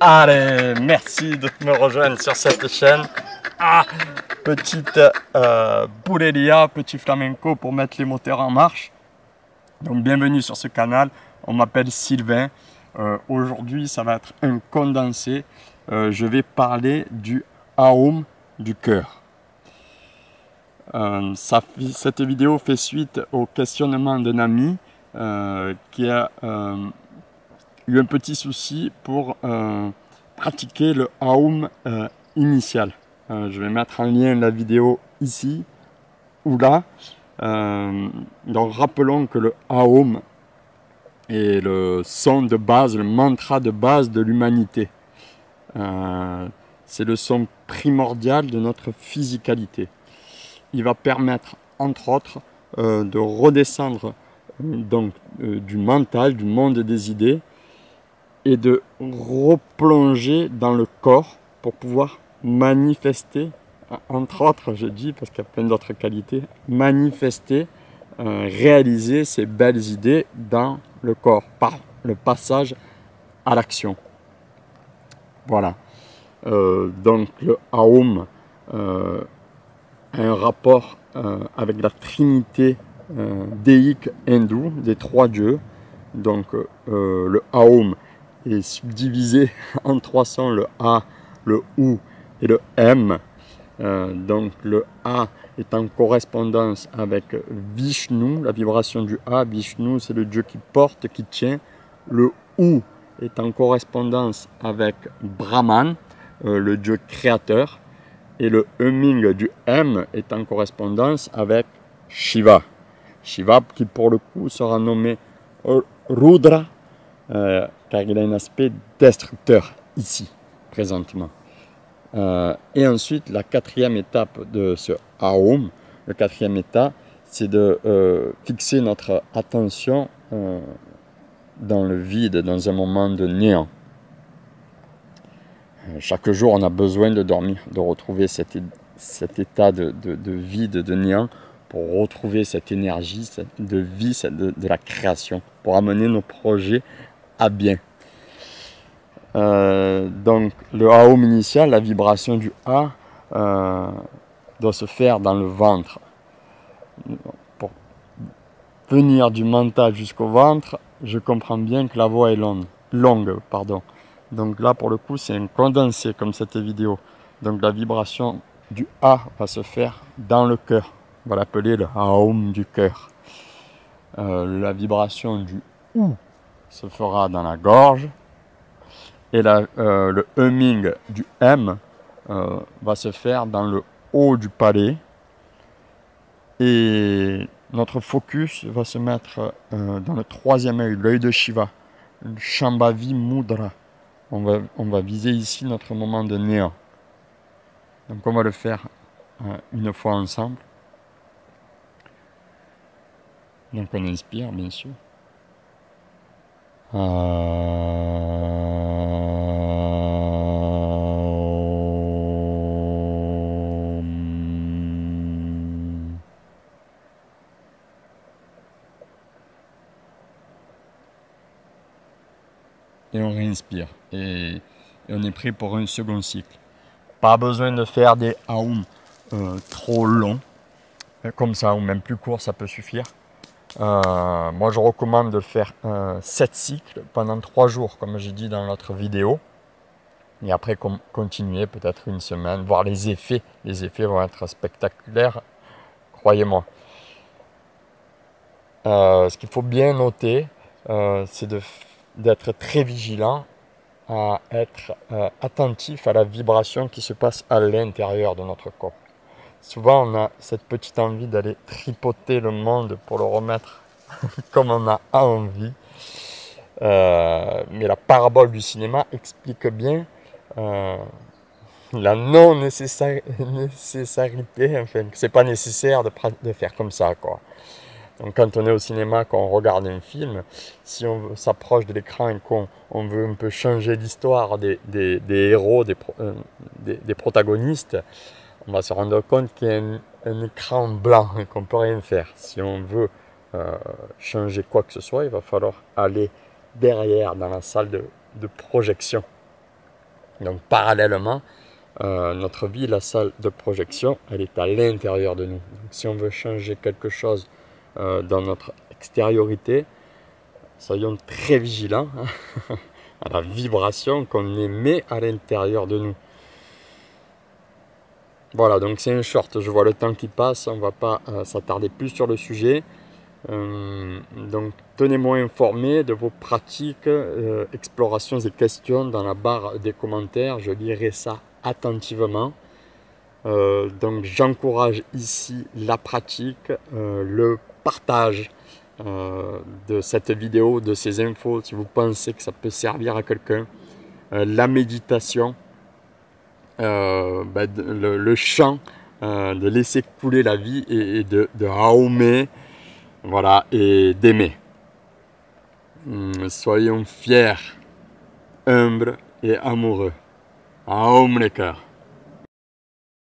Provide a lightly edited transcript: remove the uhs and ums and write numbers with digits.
Allez, merci de me rejoindre sur cette chaîne. Petite boulelia, petit flamenco pour mettre les moteurs en marche. Donc bienvenue sur ce canal, on m'appelle Sylvain. Aujourd'hui ça va être un condensé. Je vais parler du Aum du cœur. Cette vidéo fait suite au questionnement d'un ami qui a eu un petit souci pour pratiquer le Aum initial. Je vais mettre en lien la vidéo ici ou là. Donc rappelons que le Aum est le son de base, le mantra de base de l'humanité. C'est le son primordial de notre physicalité. Il va permettre entre autres de redescendre du mental, du monde des idées et de replonger dans le corps pour pouvoir manifester, entre autres je dis parce qu'il y a plein d'autres qualités, manifester, réaliser ces belles idées dans le corps par le passage à l'action. Voilà. Donc le Aum a un rapport avec la trinité déique hindoue des trois dieux. Donc le Aum est subdivisé en trois sons, le A, le OU et le M. Donc le A est en correspondance avec Vishnu, la vibration du A. Vishnu, c'est le dieu qui porte, qui tient. Le OU est en correspondance avec Brahman, le dieu créateur. Et le humming du M est en correspondance avec Shiva. Shiva qui pour le coup sera nommé Rudra, car il a un aspect destructeur ici, présentement. Et ensuite, la quatrième étape de ce Aum, le quatrième état, c'est de fixer notre attention dans le vide, dans un moment de néant. Chaque jour, on a besoin de dormir, de retrouver cet état de vide, de néant, pour retrouver cette énergie de vie, de la création, pour amener nos projets à bien. Donc le Aum initial, la vibration du A doit se faire dans le ventre. Pour venir du mental jusqu'au ventre, je comprends bien que la voix est longue, pardon. Donc là pour le coup c'est un condensé comme cette vidéo. Donc la vibration du A va se faire dans le cœur. On va l'appeler le Aum du cœur. La vibration du OU se fera dans la gorge. Et le humming du M va se faire dans le haut du palais. Et notre focus va se mettre dans le troisième œil, l'œil de Shiva, le Shambhavi Mudra. On va viser ici notre moment de néant. Donc on va le faire une fois ensemble. Donc on inspire bien sûr. Et on réinspire. Et on est prêt pour un second cycle. Pas besoin de faire des Aum trop longs. Comme ça, ou même plus court, ça peut suffire. Moi, je recommande de faire 7 cycles pendant 3 jours, comme j'ai dit dans l'autre vidéo. Et après, continuer peut-être une semaine, voir les effets. Les effets vont être spectaculaires, croyez-moi. Ce qu'il faut bien noter, c'est d'être très vigilant, à être attentif à la vibration qui se passe à l'intérieur de notre corps. Souvent, on a cette petite envie d'aller tripoter le monde pour le remettre comme on a envie. Mais la parabole du cinéma explique bien la non-nécessarité, enfin, que c'est pas nécessaire de faire comme ça, quoi. Donc quand on est au cinéma, quand on regarde un film, si on s'approche de l'écran et qu'on veut un peu changer l'histoire des héros, des protagonistes, on va se rendre compte qu'il y a un écran blanc qu'on ne peut rien faire. Si on veut changer quoi que ce soit, il va falloir aller derrière dans la salle de projection. Donc parallèlement, notre vie, la salle de projection, elle est à l'intérieur de nous. Donc, si on veut changer quelque chose dans notre extériorité, soyons très vigilants à la vibration qu'on émet à l'intérieur de nous. Voilà, donc c'est un short, je vois le temps qui passe, on ne va pas s'attarder plus sur le sujet. Donc tenez-moi informé de vos pratiques, explorations et questions dans la barre des commentaires, je lirai ça attentivement. Donc j'encourage ici la pratique, le partage de cette vidéo, de ces infos, si vous pensez que ça peut servir à quelqu'un, la méditation, le chant, de laisser couler la vie et de haumer, voilà, et d'aimer. Soyons fiers, humbles et amoureux. Aum les cœurs.